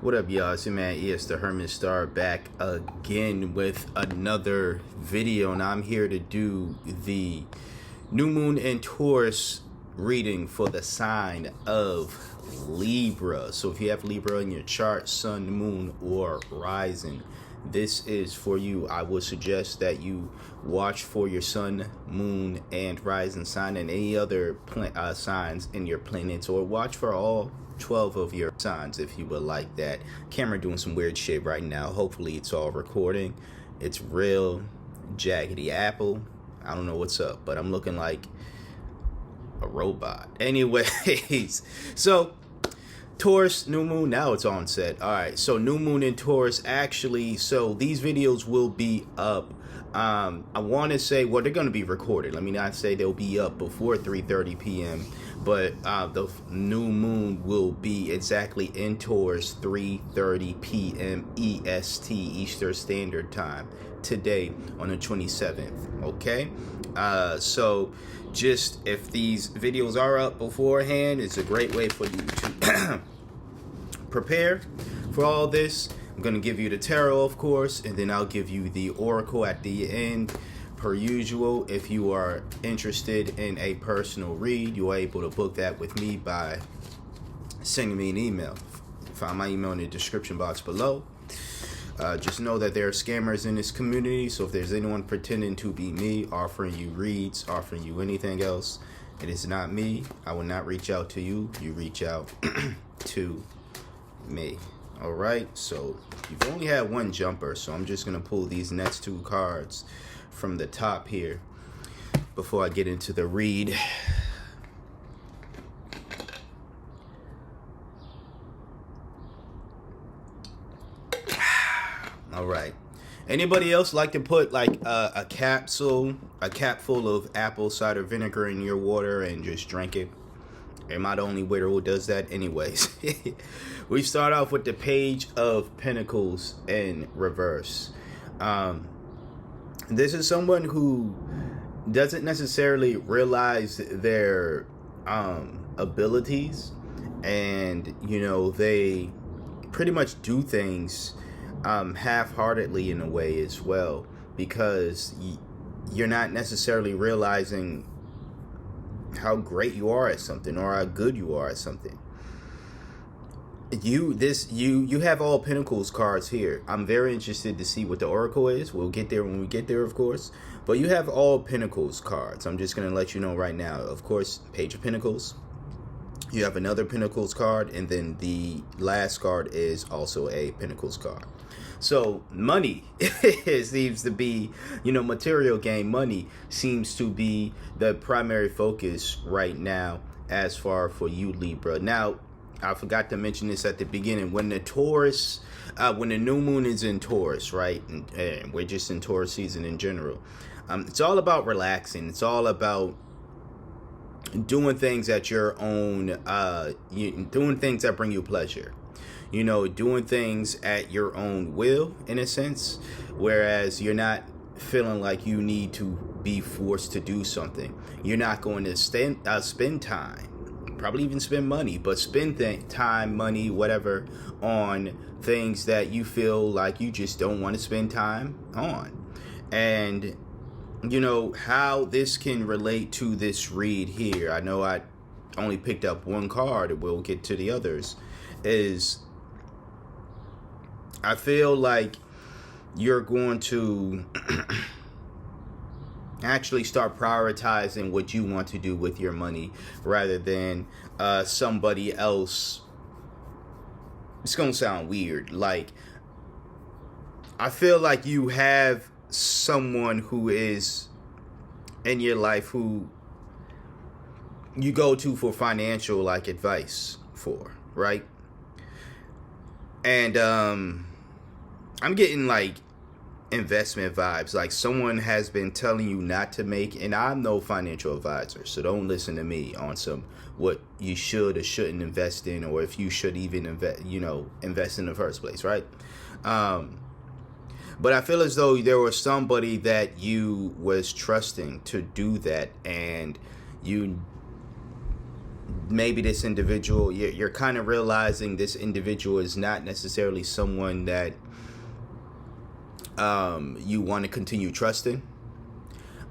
What up, y'all? It's your man ES the Hermit Star back again with another video, and I'm here to do the new moon and Taurus reading for the sign of Libra. So if you have Libra in your chart, sun, moon, or rising, this is for you. I would suggest that you watch for your sun, moon, and rising sign and any other signs in your planets, or watch for all 12 of your signs if you would like that. Camera doing some weird shit right now. Hopefully it's all recording. It's real jaggedy apple. I don't know what's up, but I'm looking like a robot. Anyways, so Taurus, new moon, now it's on set. All right, so new moon in Taurus, actually, so these videos will be up. I want to say, well, they're going to be recorded. Let me not say they'll be up before 3:30 p.m., but the new moon will be exactly in Taurus, 3:30 p.m. EST, Eastern Standard Time, today on the 27th, okay? So just if these videos are up beforehand, it's a great way for you to prepare for all this. I'm going to give you the tarot, of course, and then I'll give you the oracle at the end. Per usual, if you are interested in a personal read, you are able to book that with me by sending me an email. Find my email in the description box below. Just know that there are scammers in this community, so if there's anyone pretending to be me, offering you reads, offering you anything else, it is not me. I will not reach out to you. You reach out to me. All right, so you've only had one jumper, so I'm just gonna pull these next two cards from the top here before I get into the read. All right, anybody else like to put like a capful of apple cider vinegar in your water and just drink it? Am I the only waiter who does that? Anyways, we start off with the Page of Pentacles in reverse. This is someone who doesn't necessarily realize their abilities, and you know, they pretty much do things half-heartedly in a way as well, because you're not necessarily realizing how great you are at something or how good you are at something. You have all Pentacles cards here. I'm very interested to see what the oracle is. We'll get there when we get there, of course, but you have all Pentacles cards. I'm just going to let you know right now. Of course, Page of Pentacles, you have another Pentacles card, and then the last card is also a Pentacles card. So money seems to be, you know, material gain. Money seems to be the primary focus right now as far for you, Libra. Now, I forgot to mention this at the beginning. When the Taurus, when the new moon is in Taurus, right, and we're just in Taurus season in general, it's all about relaxing. It's all about doing things at your own, doing things that bring you pleasure. You know, doing things at your own will, in a sense, whereas you're not feeling like you need to be forced to do something. You're not going to spend time, probably even spend money, but spend time, money, whatever, on things that you feel like you just don't want to spend time on. And, you know, how this can relate to this read here, I know I only picked up one card, and we'll get to the others, is I feel like you're going to actually start prioritizing what you want to do with your money rather than somebody else. It's going to sound weird. Like, I feel like you have someone who is in your life who you go to for financial like advice for, right? And I'm getting like investment vibes, like someone has been telling you not to make, and I'm no financial advisor, so don't listen to me on some what you should or shouldn't invest in, or if you should even invest in the first place, right? But I feel as though there was somebody that you was trusting to do that, and you maybe this individual, you're kind of realizing this individual is not necessarily someone that you want to continue trusting.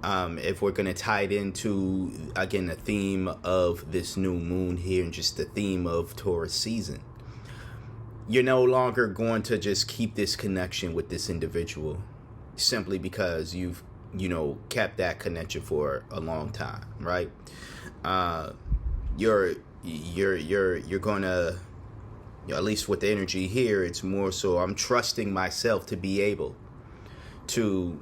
If we're going to tie it into, again, the theme of this new moon here and just the theme of Taurus season, you're no longer going to just keep this connection with this individual simply because you've, kept that connection for a long time, right? You're gonna, at least with the energy here, it's more so I'm trusting myself to be able to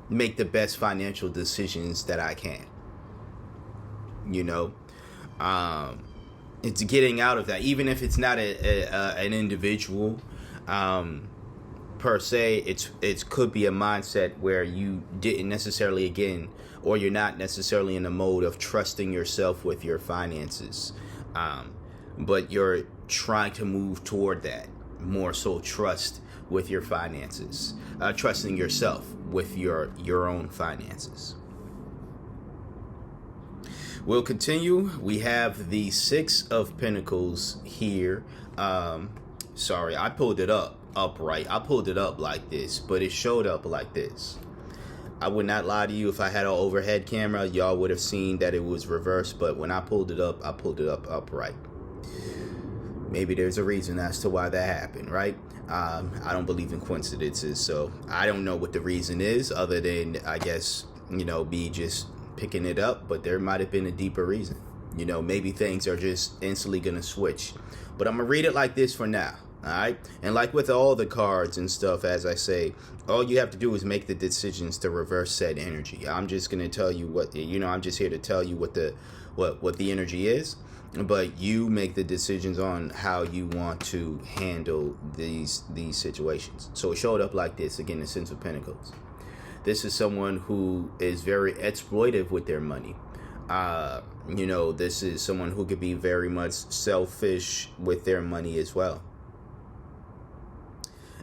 make the best financial decisions that I can. It's getting out of that, even if it's not an individual per se. It could be a mindset where you didn't necessarily, again, or you're not necessarily in the mode of trusting yourself with your finances, but you're trying to move toward that more so trust with your finances, trusting yourself with your own finances. We'll continue. We have the Six of Pentacles here. Sorry, I pulled it up upright. I pulled it up like this, but it showed up like this. I would not lie to you. If I had an overhead camera, y'all would have seen that it was reversed, but when I pulled it up upright. Maybe there's a reason as to why that happened, right? I don't believe in coincidences, so I don't know what the reason is other than, I guess, me just picking it up, but there might have been a deeper reason. Maybe things are just instantly going to switch. But I'm going to read it like this for now, all right? And like with all the cards and stuff, as I say, all you have to do is make the decisions to reverse said energy. I'm just going to tell you what, I'm just here to tell you what the energy is. But you make the decisions on how you want to handle these situations. So it showed up like this. Again, the Six of Pentacles. This is someone who is very exploitive with their money. This is someone who could be very much selfish with their money as well.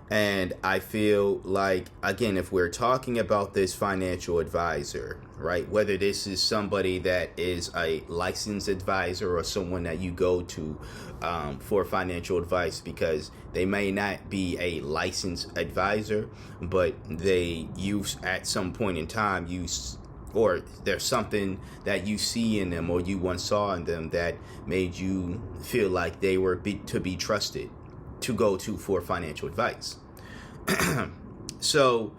And I feel like, again, if we're talking about this financial advisor, right, whether this is somebody that is a licensed advisor or someone that you go to for financial advice, because they may not be a licensed advisor, but they use at some point in time or there's something that you see in them or you once saw in them that made you feel like they were to be trusted to go to for financial advice. So,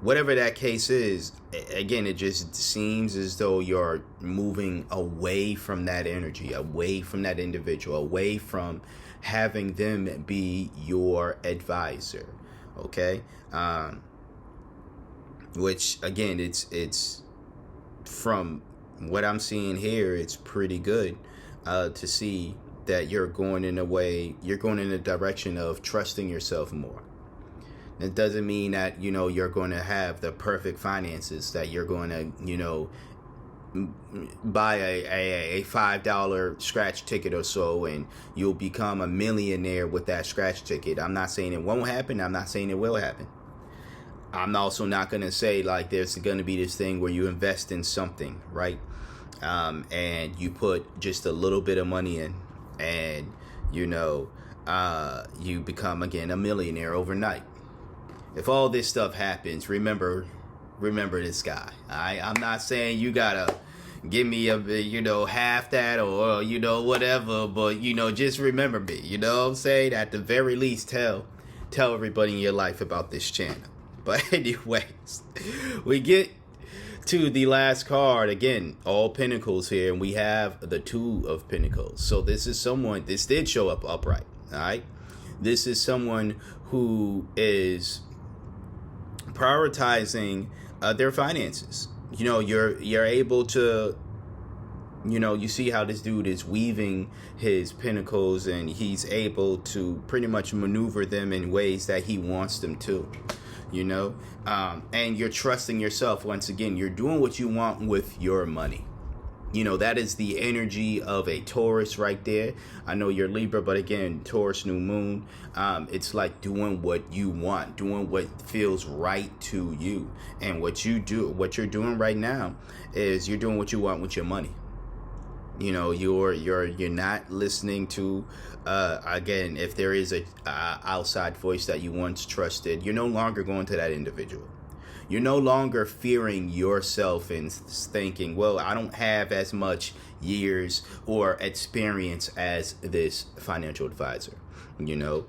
whatever that case is, again, it just seems as though you're moving away from that energy, away from that individual, away from having them be your advisor. Okay. Which, again, it's from what I'm seeing here, it's pretty good to see that you're going in a direction of trusting yourself more. It doesn't mean that, you're going to have the perfect finances, that you're going to, buy a $5 scratch ticket or so and you'll become a millionaire with that scratch ticket. I'm not saying it won't happen. I'm not saying it will happen. I'm also not going to say like there's going to be this thing where you invest in something, right? And you put just a little bit of money in, and you become again a millionaire overnight. If all this stuff happens, remember this guy. I'm not saying you gotta give me a half that or whatever, but just remember me. You know what I'm saying? At the very least, tell everybody in your life about this channel. But anyways, we get to the last card, again, all Pentacles here, and we have the Two of Pentacles. So this did show up upright, all right? This is someone who is prioritizing their finances. You're able to, you see how this dude is weaving his pentacles, and he's able to pretty much maneuver them in ways that he wants them to. And you're trusting yourself. Once again, you're doing what you want with your money. That is the energy of a Taurus right there. I know you're Libra, but again, Taurus new moon, it's like doing what you want, doing what feels right to you. And what you're doing right now is you're doing what you want with your money. You know, you're not listening to again, if there is a outside voice that you once trusted, you're no longer going to that individual. You're no longer fearing yourself and thinking, well, I don't have as much years or experience as this financial advisor. You know,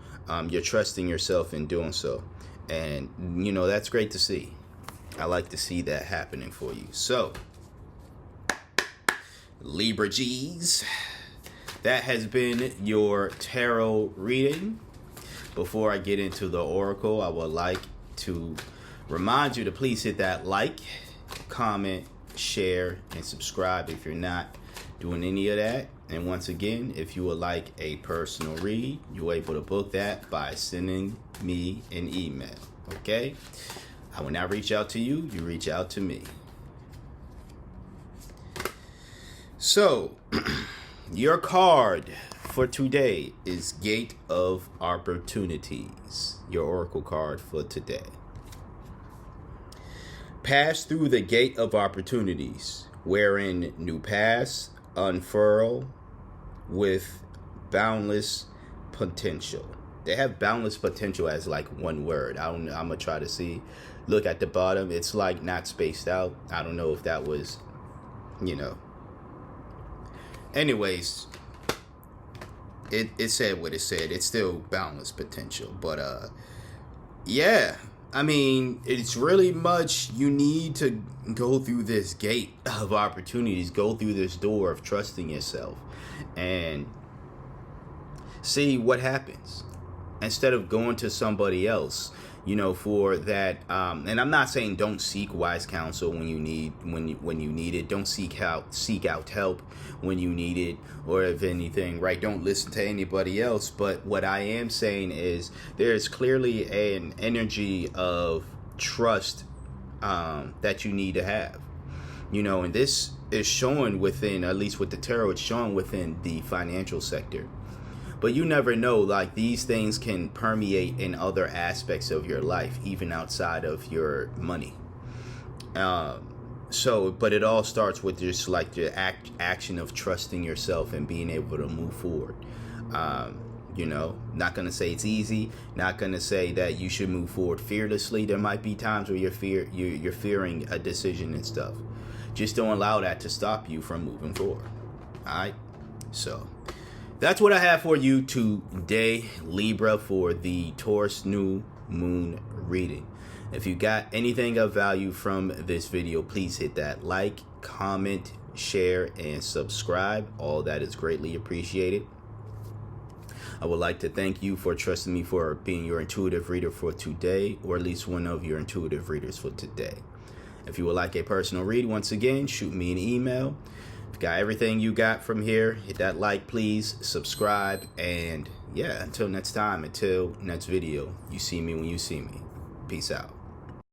you're trusting yourself in doing so. And, you know, that's great to see. I like to see that happening for you. So, Libra G's, that has been your tarot reading. Before I get into the oracle, I would like to remind you to please hit that like, comment, share, and subscribe if you're not doing any of that. And once again, if you would like a personal read, you're able to book that by sending me an email. Okay? I will not reach out to you, you reach out to me. So, your card for today is Gate of Opportunities. Your oracle card for today. Pass through the gate of opportunities, wherein new paths unfurl with boundless potential. They have boundless potential as like one word. I'm gonna try to see. Look at the bottom. It's like not spaced out. I don't know if that was, you know. Anyways, it said what it said. It's still boundless potential. But yeah. I mean, it's really much you need to go through this gate of opportunities, go through this door of trusting yourself and see what happens instead of going to somebody else, you know, for that. And I'm not saying don't seek wise counsel when you need it. Don't seek out help when you need it, or if anything, right? Don't listen to anybody else. But what I am saying is there's clearly an energy of trust that you need to have, you know, and this is showing within, at least with the tarot, it's showing within the financial sector. But you never know, like these things can permeate in other aspects of your life, even outside of your money. But it all starts with just like the action of trusting yourself and being able to move forward. You know, not going to say it's easy, not going to say that you should move forward fearlessly. There might be times where you're fearing a decision and stuff. Just don't allow that to stop you from moving forward. All right. So that's what I have for you today, Libra, for the Taurus new moon reading. If you got anything of value from this video, please hit that like, comment, share, and subscribe. All that is greatly appreciated. I would like to thank you for trusting me for being your intuitive reader for today, or at least one of your intuitive readers for today. If you would like a personal read, once again, shoot me an email. If you got everything you got from here, hit that like, please, subscribe, and yeah, until next time, until next video, you see me when you see me. Peace out.